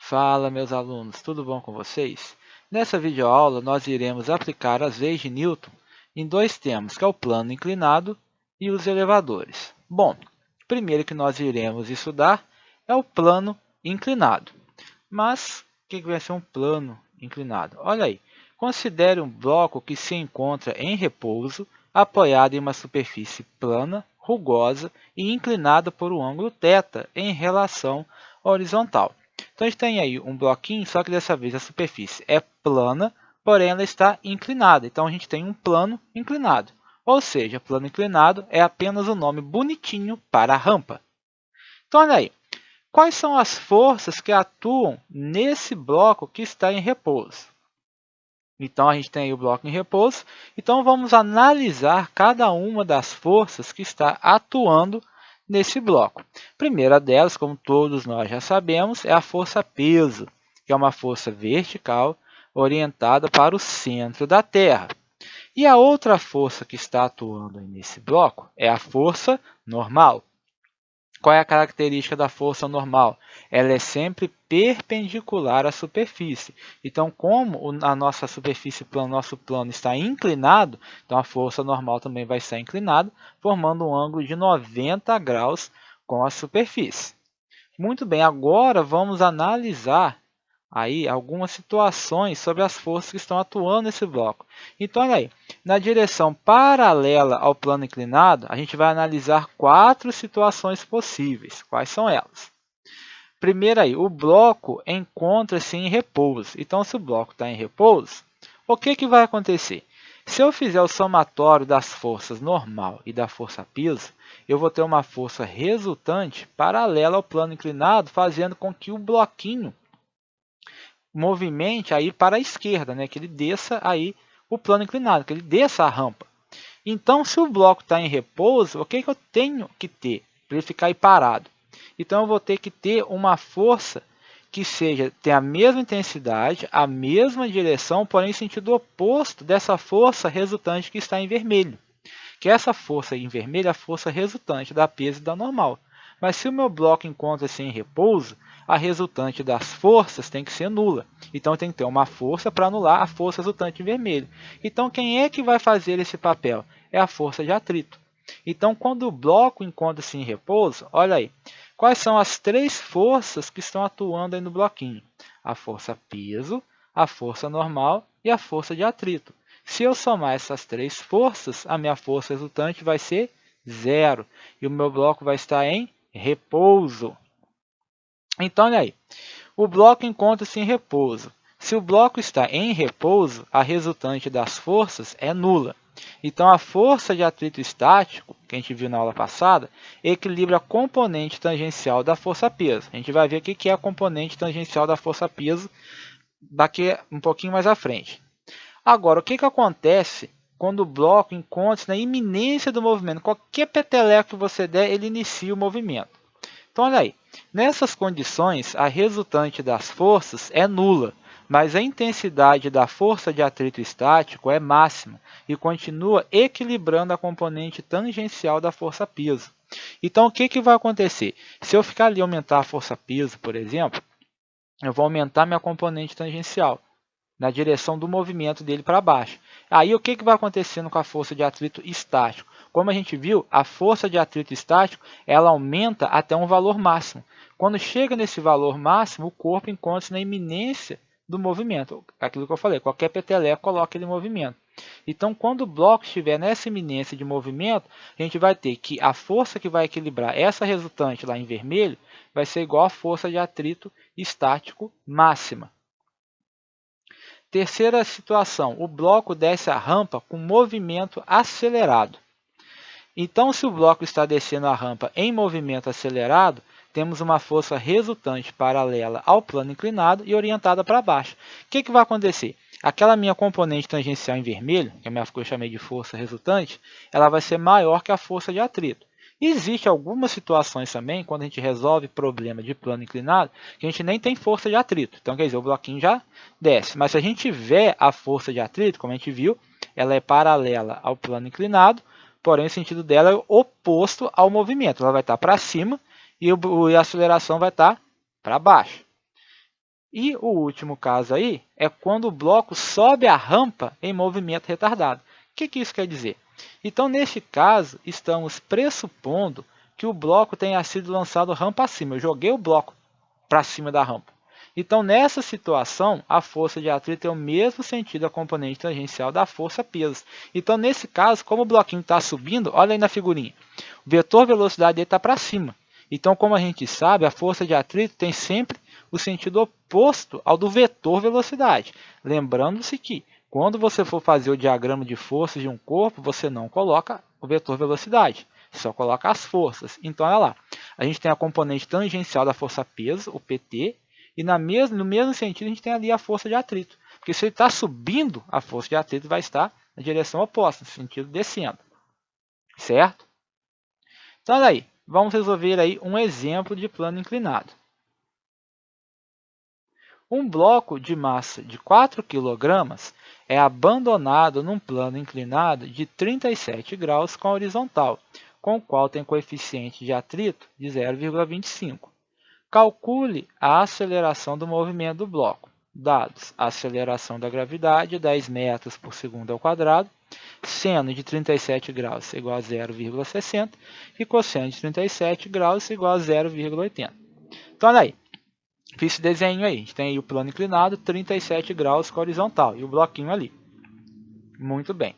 Fala, meus alunos, tudo bom com vocês? Nessa videoaula, nós iremos aplicar as leis de Newton em dois temas, que é o plano inclinado e os elevadores. Bom, o primeiro que nós iremos estudar é o plano inclinado. Mas, o que vai ser um plano inclinado? Olha aí, considere um bloco que se encontra em repouso, apoiado em uma superfície plana, rugosa e inclinada por um ângulo θ em relação horizontal. Então, a gente tem aí um bloquinho, só que dessa vez a superfície é plana, porém ela está inclinada. Então, a gente tem um plano inclinado. Ou seja, plano inclinado é apenas um nome bonitinho para a rampa. Então, olha aí. Quais são as forças que atuam nesse bloco que está em repouso? Então, a gente tem aí o bloco em repouso. Então, vamos analisar cada uma das forças que está atuando nesse bloco. A primeira delas, como todos nós já sabemos, é a força peso, que é uma força vertical orientada para o centro da Terra. E a outra força que está atuando nesse bloco é a força normal. Qual é a característica da força normal? Ela é sempre perpendicular à superfície. Então, como a nossa superfície plana, nosso plano está inclinado, então a força normal também vai estar inclinada, formando um ângulo de 90 graus com a superfície. Muito bem, agora vamos analisar aí algumas situações sobre as forças que estão atuando nesse bloco. Então, olha aí, na direção paralela ao plano inclinado, a gente vai analisar 4 situações possíveis. Quais são elas? Primeiro, aí, o bloco encontra-se em repouso. Então, se o bloco está em repouso, o que vai acontecer? Se eu fizer o somatório das forças normal e da força piso, eu vou ter uma força resultante paralela ao plano inclinado, fazendo com que o bloquinho movimente aí para a esquerda, né? Que ele desça aí o plano inclinado, que ele desça a rampa. Então, se o bloco está em repouso, o que eu tenho que ter para ele ficar aí parado? Então, eu vou ter que ter uma força que tenha a mesma intensidade, a mesma direção, porém em sentido oposto dessa força resultante que está em vermelho. Que essa força em vermelho é a força resultante da peso e da normal. Mas se o meu bloco encontra-se em repouso, a resultante das forças tem que ser nula. Então, tem que ter uma força para anular a força resultante em vermelho. Então, quem é que vai fazer esse papel? É a força de atrito. Então, quando o bloco encontra-se em repouso, olha aí, quais são as 3 forças que estão atuando aí no bloquinho? A força peso, a força normal e a força de atrito. Se eu somar essas 3 forças, a minha força resultante vai ser 0 e o meu bloco vai estar em repouso. Então, olha aí, o bloco encontra-se em repouso. Se o bloco está em repouso, a resultante das forças é nula. Então, a força de atrito estático, que a gente viu na aula passada, equilibra a componente tangencial da força-peso. A gente vai ver o que é a componente tangencial da força-peso daqui um pouquinho mais à frente. Agora, o que acontece quando o bloco encontra-se na iminência do movimento? Qualquer peteleco que você der, ele inicia o movimento. Então, olha aí, nessas condições, a resultante das forças é nula, mas a intensidade da força de atrito estático é máxima e continua equilibrando a componente tangencial da força peso. Então, o que vai acontecer? Se eu ficar ali e aumentar a força peso, por exemplo, eu vou aumentar minha componente tangencial na direção do movimento dele para baixo. Aí o que vai acontecendo com a força de atrito estático? Como a gente viu, a força de atrito estático ela aumenta até um valor máximo. Quando chega nesse valor máximo, o corpo encontra-se na iminência do movimento. Aquilo que eu falei, qualquer peteleco coloca ele em movimento. Então, quando o bloco estiver nessa iminência de movimento, a gente vai ter que a força que vai equilibrar essa resultante lá em vermelho vai ser igual à força de atrito estático máxima. Terceira situação, o bloco desce a rampa com movimento acelerado. Então, se o bloco está descendo a rampa em movimento acelerado, temos uma força resultante paralela ao plano inclinado e orientada para baixo. O que vai acontecer? Aquela minha componente tangencial em vermelho, que eu chamei de força resultante, ela vai ser maior que a força de atrito. Existem algumas situações também, quando a gente resolve problema de plano inclinado, que a gente nem tem força de atrito. Então, quer dizer, o bloquinho já desce. Mas se a gente tiver a força de atrito, como a gente viu, ela é paralela ao plano inclinado, porém o sentido dela é oposto ao movimento. Ela vai estar para cima e a aceleração vai estar para baixo. E o último caso aí é quando o bloco sobe a rampa em movimento retardado. O que isso quer dizer? Então, neste caso, estamos pressupondo que o bloco tenha sido lançado rampa acima. Eu joguei o bloco para cima da rampa. Então, nessa situação, a força de atrito tem o mesmo sentido da componente tangencial da força-peso. Então, nesse caso, como o bloquinho está subindo, olha aí na figurinha, o vetor velocidade dele está para cima. Então, como a gente sabe, a força de atrito tem sempre o sentido oposto ao do vetor velocidade. Lembrando-se que, quando você for fazer o diagrama de forças de um corpo, você não coloca o vetor velocidade, só coloca as forças. Então, olha lá, a gente tem a componente tangencial da força-peso, o PT, e no mesmo sentido a gente tem ali a força de atrito. Porque se ele está subindo, a força de atrito vai estar na direção oposta, no sentido descendo. Certo? Então, olha aí, vamos resolver aí um exemplo de plano inclinado. Um bloco de massa de 4 kg é abandonado num plano inclinado de 37 graus com a horizontal, com o qual tem coeficiente de atrito de 0,25. Calcule a aceleração do movimento do bloco. Dados: a aceleração da gravidade, 10 metros por segundo ao quadrado, seno de 37 graus igual a 0,60 e cosseno de 37 graus igual a 0,80. Então, olha aí, fiz esse desenho aí. A gente tem aí o plano inclinado, 37 graus com a horizontal e o bloquinho ali. Muito bem.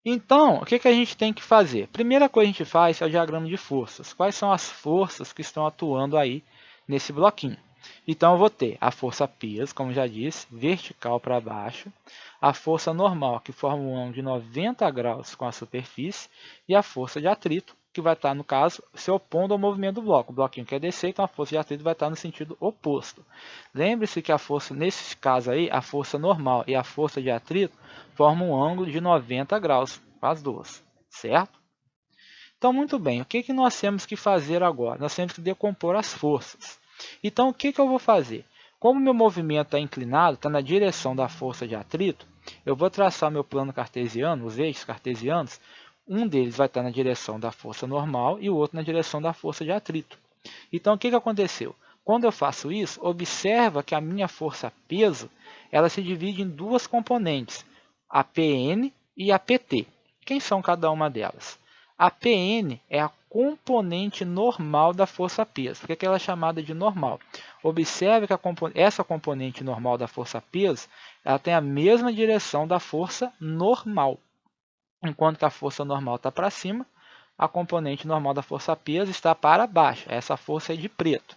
Então, o que a gente tem que fazer? Primeira coisa que a gente faz é o diagrama de forças. Quais são as forças que estão atuando aí nesse bloquinho? Então, eu vou ter a força peso, como já disse, vertical para baixo, a força normal, que forma um ângulo de 90 graus com a superfície, e a força de atrito, que vai estar, no caso, se opondo ao movimento do bloco. O bloquinho quer descer, então a força de atrito vai estar no sentido oposto. Lembre-se que a força, nesse caso aí, a força normal e a força de atrito formam um ângulo de 90 graus, as duas, certo? Então, muito bem, o que nós temos que fazer agora? Nós temos que decompor as forças. Então, o que eu vou fazer? Como meu movimento está inclinado, está na direção da força de atrito, eu vou traçar meu plano cartesiano, os eixos cartesianos. Um deles vai estar na direção da força normal e o outro na direção da força de atrito. Então, o que aconteceu? Quando eu faço isso, observa que a minha força-peso ela se divide em duas componentes, a PN e a PT. Quem são cada uma delas? A PN é a componente normal da força-peso. Por que ela é chamada de normal? Observe que essa componente normal da força-peso ela tem a mesma direção da força normal. Enquanto que a força normal está para cima, a componente normal da força-peso está para baixo. Essa força é de preto.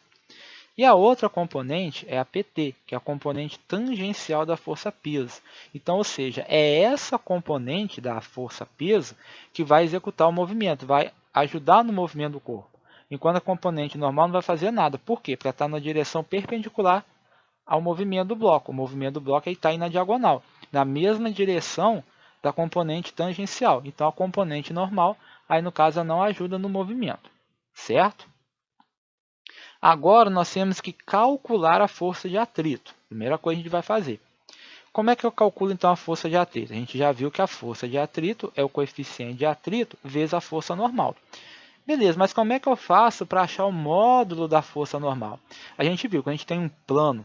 E a outra componente é a PT, que é a componente tangencial da força-peso. Então, ou seja, é essa componente da força-peso que vai executar o movimento, vai ajudar no movimento do corpo. Enquanto a componente normal não vai fazer nada. Por quê? Porque ela está na direção perpendicular ao movimento do bloco. O movimento do bloco está aí na diagonal, na mesma direção da componente tangencial. Então, a componente normal, aí no caso, não ajuda no movimento, certo? Agora, nós temos que calcular a força de atrito. Primeira coisa que a gente vai fazer. Como é que eu calculo, então, a força de atrito? A gente já viu que a força de atrito é o coeficiente de atrito vezes a força normal. Beleza, mas como é que eu faço para achar o módulo da força normal? A gente viu que a gente tem um plano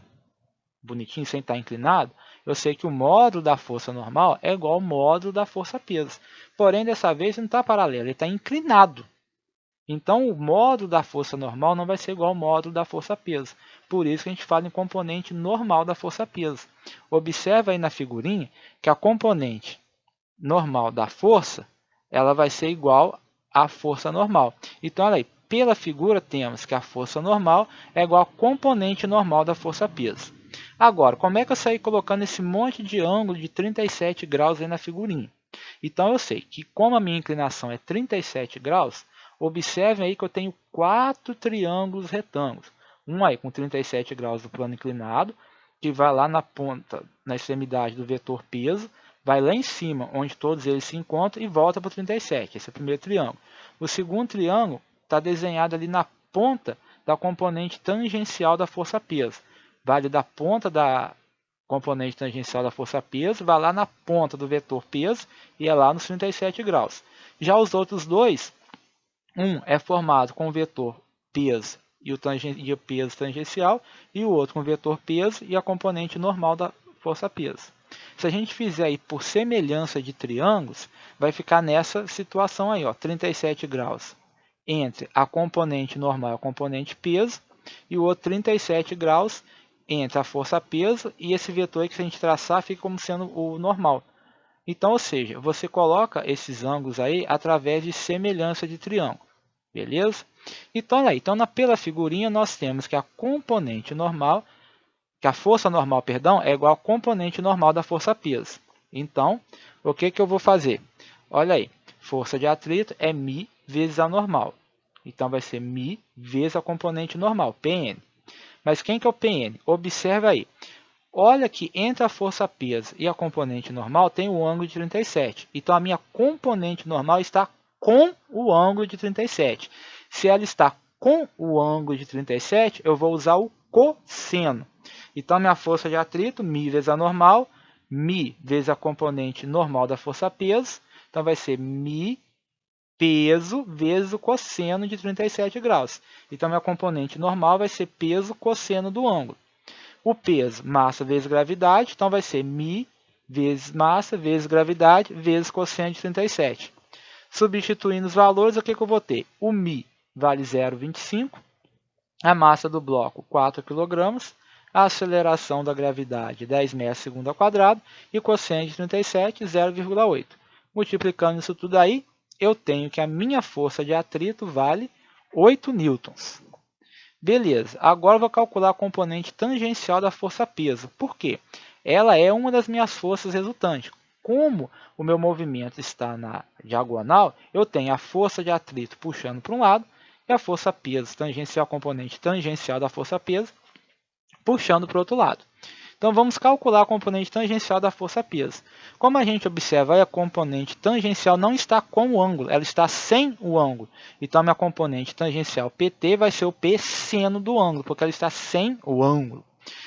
bonitinho, sem estar inclinado, eu sei que o módulo da força normal é igual ao módulo da força-peso. Porém, dessa vez não está paralelo, ele está inclinado. Então, o módulo da força normal não vai ser igual ao módulo da força-peso. Por isso que a gente fala em componente normal da força-peso. Observe aí na figurinha que a componente normal da força ela vai ser igual à força normal. Então, olha aí, pela figura temos que a força normal é igual à componente normal da força-peso. Agora, como é que eu saí colocando esse monte de ângulo de 37 graus aí na figurinha? Então, eu sei que como a minha inclinação é 37 graus, observem aí que eu tenho 4 triângulos retângulos. Um aí com 37 graus do plano inclinado, que vai lá na ponta, na extremidade do vetor peso, vai lá em cima, onde todos eles se encontram, e volta para o 37. Esse é o primeiro triângulo. O segundo triângulo está desenhado ali na ponta da componente tangencial da força-peso. Vai da ponta da componente tangencial da força-peso, vai lá na ponta do vetor peso e é lá nos 37 graus. Já os outros dois, um é formado com o vetor peso e o peso tangencial, e o outro com vetor peso e a componente normal da força peso. Se a gente fizer aí por semelhança de triângulos, vai ficar nessa situação aí, ó, 37 graus entre a componente normal e a componente peso, e o outro 37 graus entre a força peso e esse vetor aí que se a gente traçar fica como sendo o normal. Então, ou seja, você coloca esses ângulos aí através de semelhança de triângulo, beleza? Então, pela figurinha nós temos que a componente normal, que a força normal, perdão, é igual à componente normal da força peso. Então, o que eu vou fazer? Olha aí, força de atrito é μ vezes a normal. Então, vai ser μ vezes a componente normal, Pn. Mas quem que é o Pn? Observa aí. Olha que entre a força peso e a componente normal tem o ângulo de 37. Então, a minha componente normal está com o ângulo de 37. Se ela está com o ângulo de 37, eu vou usar o cosseno. Então, minha força de atrito, μ vezes a normal, μ vezes a componente normal da força peso. Então, vai ser μ peso vezes o cosseno de 37 graus. Então, minha componente normal vai ser peso cosseno do ângulo. O peso, massa vezes gravidade, então vai ser μ vezes massa vezes gravidade vezes cosseno de 37. Substituindo os valores, o que eu vou ter? O μ vale 0,25, a massa do bloco 4 kg, a aceleração da gravidade 10 metros por segundo ao quadrado e o cosseno de 37, 0,8. Multiplicando isso tudo aí, eu tenho que a minha força de atrito vale 8 newtons. Beleza, agora eu vou calcular a componente tangencial da força-peso. Por quê? Ela é uma das minhas forças resultantes. Como o meu movimento está na diagonal, eu tenho a força de atrito puxando para um lado e a força-peso tangencial, componente tangencial da força-peso, puxando para o outro lado. Então, vamos calcular a componente tangencial da força-peso. Como a gente observa, a componente tangencial não está com o ângulo, ela está sem o ângulo. Então, a minha componente tangencial PT vai ser o P seno do ângulo, porque ela está sem o ângulo.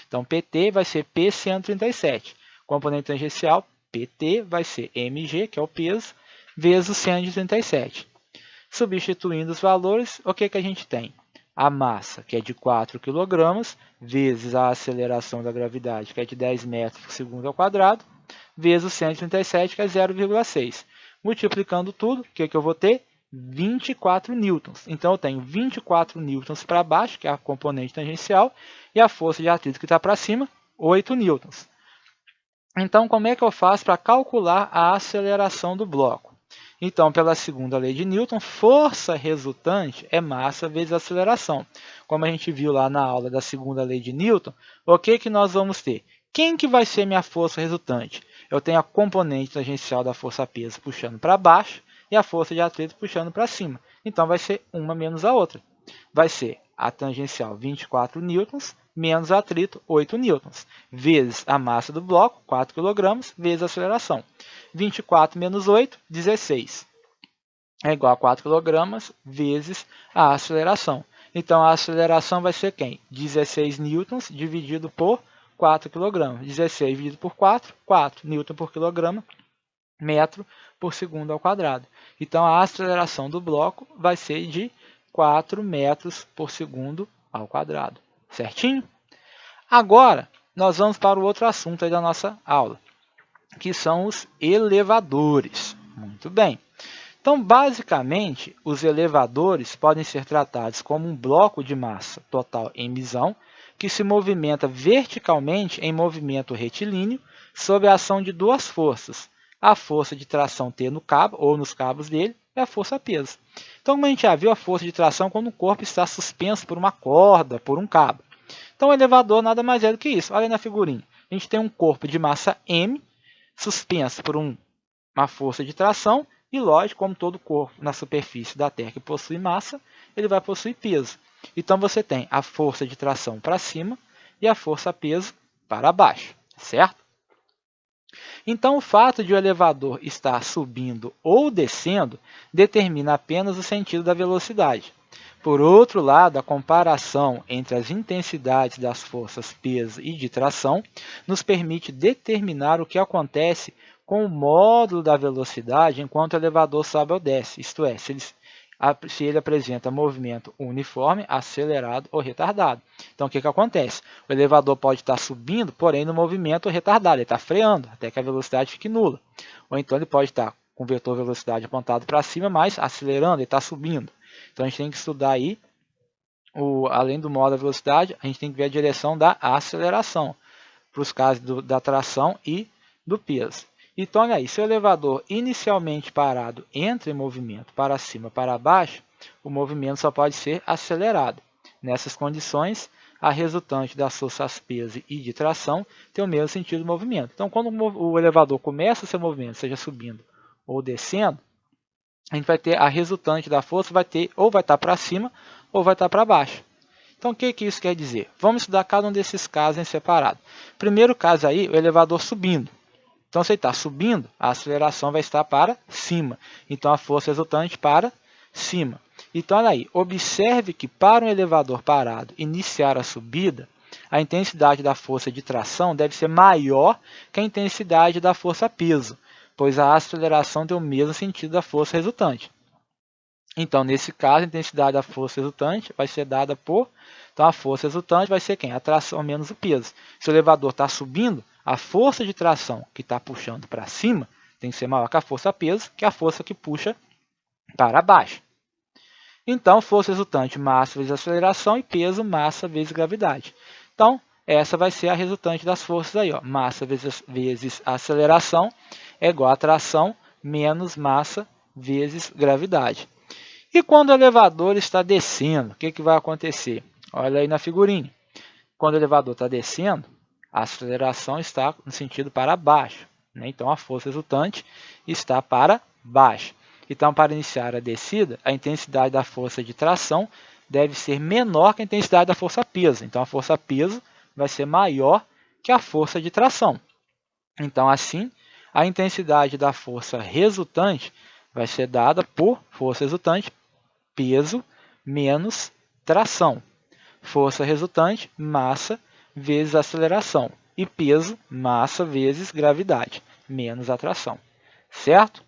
Então, PT vai ser P seno 37. Componente tangencial, PT, vai ser mg, que é o peso, vezes o seno de 37. Substituindo os valores, o que a gente tem? A massa, que é de 4 kg, vezes a aceleração da gravidade, que é de 10 metros por segundo ao quadrado, vezes o 137, que é 0,6. Multiplicando tudo, o que eu vou ter? 24 newtons. Então, eu tenho 24 newtons para baixo, que é a componente tangencial, e a força de atrito que está para cima, 8 newtons. Então, como é que eu faço para calcular a aceleração do bloco? Então, pela segunda lei de Newton, força resultante é massa vezes aceleração. Como a gente viu lá na aula da segunda lei de Newton, o que nós vamos ter? Quem que vai ser minha força resultante? Eu tenho a componente tangencial da força-peso puxando para baixo e a força de atrito puxando para cima. Então, vai ser uma menos a outra. Vai ser a tangencial 24 newtons menos atrito 8 newtons, vezes a massa do bloco, 4 kg, vezes a aceleração. 24 menos 8, 16. É igual a 4 kg vezes a aceleração. Então, a aceleração vai ser quem? 16 newtons dividido por 4 kg. 16 dividido por 4, 4 newton por quilograma, metro por segundo ao quadrado. Então, a aceleração do bloco vai ser de 4 metros por segundo ao quadrado. Certinho? Agora, nós vamos para o outro assunto aí da nossa aula, que são os elevadores. Muito bem. Então, basicamente, os elevadores podem ser tratados como um bloco de massa total emisão que se movimenta verticalmente em movimento retilíneo sob a ação de duas forças. A força de tração T no cabo, ou nos cabos dele, e a força peso. Então, como a gente já viu, a força de tração quando o corpo está suspenso por uma corda, por um cabo. Então, o elevador nada mais é do que isso. Olha na figurinha. A gente tem um corpo de massa M, suspenso por uma força de tração, e lógico, como todo corpo na superfície da Terra que possui massa, ele vai possuir peso. Então, você tem a força de tração para cima e a força-peso para baixo, certo? Então, o fato de o elevador estar subindo ou descendo determina apenas o sentido da velocidade. Por outro lado, a comparação entre as intensidades das forças peso e de tração nos permite determinar o que acontece com o módulo da velocidade enquanto o elevador sobe ou desce, isto é, se se ele apresenta movimento uniforme, acelerado ou retardado. Então, o que acontece? O elevador pode estar subindo, porém no movimento retardado, ele está freando até que a velocidade fique nula. Ou então ele pode estar com o vetor velocidade apontado para cima, mas acelerando, ele está subindo. Então, a gente tem que estudar aí, além do modo da velocidade, a gente tem que ver a direção da aceleração, para os casos da tração e do peso. Então, olha aí, se o elevador inicialmente parado entra em movimento para cima para baixo, o movimento só pode ser acelerado. Nessas condições, a resultante das forças peso e de tração tem o mesmo sentido do movimento. Então, quando o elevador começa o seu movimento, seja subindo ou descendo, a gente vai ter a resultante da força, ou vai estar para cima ou vai estar para baixo. Então, o que isso quer dizer? Vamos estudar cada um desses casos em separado. Primeiro caso aí, o elevador subindo. Então, se ele está subindo, a aceleração vai estar para cima. Então, a força resultante para cima. Então, olha aí, observe que para um elevador parado iniciar a subida, a intensidade da força de tração deve ser maior que a intensidade da força peso, pois a aceleração tem o mesmo sentido da força resultante. Então, nesse caso, a intensidade da força resultante vai ser dada por... Então, a força resultante vai ser quem? A tração menos o peso. Se o elevador está subindo, a força de tração que está puxando para cima tem que ser maior que a força peso, que é a força que puxa para baixo. Então, força resultante, massa vezes aceleração, e peso, massa vezes gravidade. Então, essa vai ser a resultante das forças aí, ó. Massa vezes aceleração é igual a tração menos massa vezes gravidade. E quando o elevador está descendo, o que vai acontecer? Olha aí na figurinha. Quando o elevador está descendo, a aceleração está no sentido para baixo, né? Então, a força resultante está para baixo. Então, para iniciar a descida, a intensidade da força de tração deve ser menor que a intensidade da força peso. Então, a força peso vai ser maior que a força de tração. Então, assim, a intensidade da força resultante vai ser dada por força resultante, peso menos tração. Força resultante, massa vezes aceleração. E peso, massa vezes gravidade, menos atração. Certo?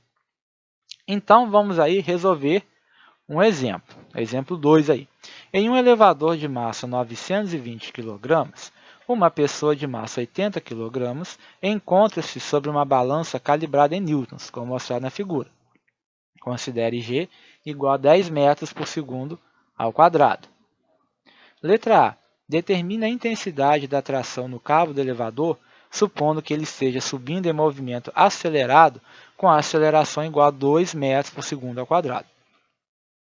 Então, vamos aí resolver um exemplo. Exemplo 2 aí. Em um elevador de massa 920 kg, uma pessoa de massa 80 kg encontra-se sobre uma balança calibrada em newtons, como mostrado na figura. Considere G igual a 10 metros por segundo ao quadrado. Letra A. Determine a intensidade da tração no cabo do elevador, supondo que ele esteja subindo em movimento acelerado com a aceleração igual a 2 metros por segundo ao quadrado.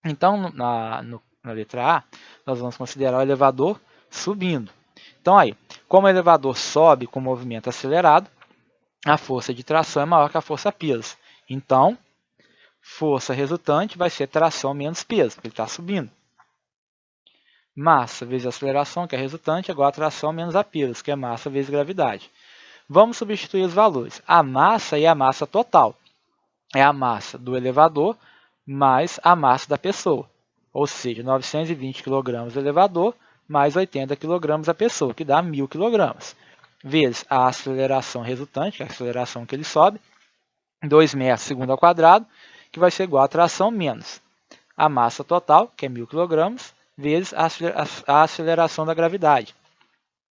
Então, na letra A, nós vamos considerar o elevador subindo. Então, aí, como o elevador sobe com movimento acelerado, a força de tração é maior que a força peso. Então, força resultante vai ser tração menos peso, porque ele está subindo. Massa vezes aceleração, que é resultante, é igual a tração menos a peso, que é massa vezes gravidade. Vamos substituir os valores. A massa é a massa total. É a massa do elevador mais a massa da pessoa. Ou seja, 920 kg do elevador mais 80 kg a pessoa, que dá 1.000 kg. Vezes a aceleração resultante, que é a aceleração que ele sobe, 2 metros por segundo ao quadrado, que vai ser igual a tração menos a massa total, que é 1.000 kg, vezes a aceleração da gravidade,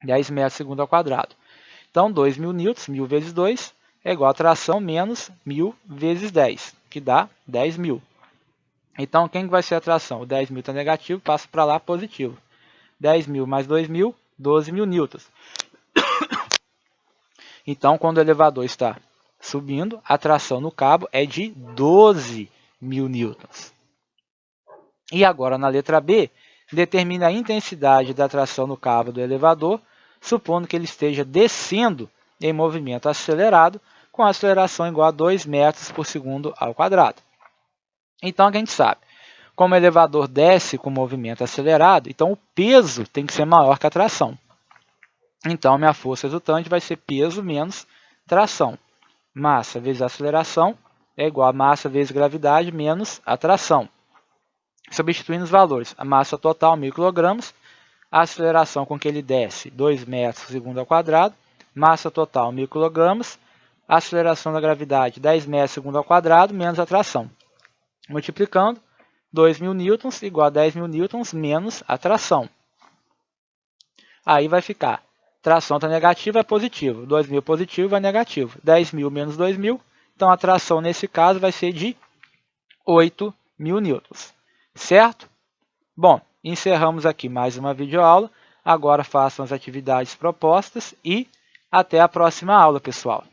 10 metros por segundo ao quadrado. Então, 2.000 newtons, 1.000 vezes 2, é igual a tração menos 1.000 vezes 10, que dá 10.000. Então, quem vai ser a tração? O 10.000 está negativo, passa para lá positivo. 10.000 mais 2.000, 12.000 newtons. Então, quando o elevador está subindo, a tração no cabo é de 12.000 newtons. E agora, na letra B, determina a intensidade da tração no cabo do elevador, supondo que ele esteja descendo em movimento acelerado, com aceleração igual a 2 metros por segundo ao quadrado. Então, a gente sabe, como o elevador desce com movimento acelerado, então o peso tem que ser maior que a tração. Então, a minha força resultante vai ser peso menos tração. Massa vezes aceleração é igual a massa vezes gravidade menos a tração. Substituindo os valores, a massa total 1.000 kg, a aceleração com que ele desce 2 metros por segundo ao quadrado, massa total 1.000 kg, a aceleração da gravidade 10 metros por segundo ao quadrado, menos a tração. Multiplicando, 2.000 newtons igual a 10.000 newtons menos a tração. Aí vai ficar, tração está negativa, é positivo. 2.000 positivo é negativo. 10.000 menos 2.000, então a tração nesse caso vai ser de 8.000 newtons. Certo? Bom, encerramos aqui mais uma videoaula. Agora façam as atividades propostas e até a próxima aula, pessoal.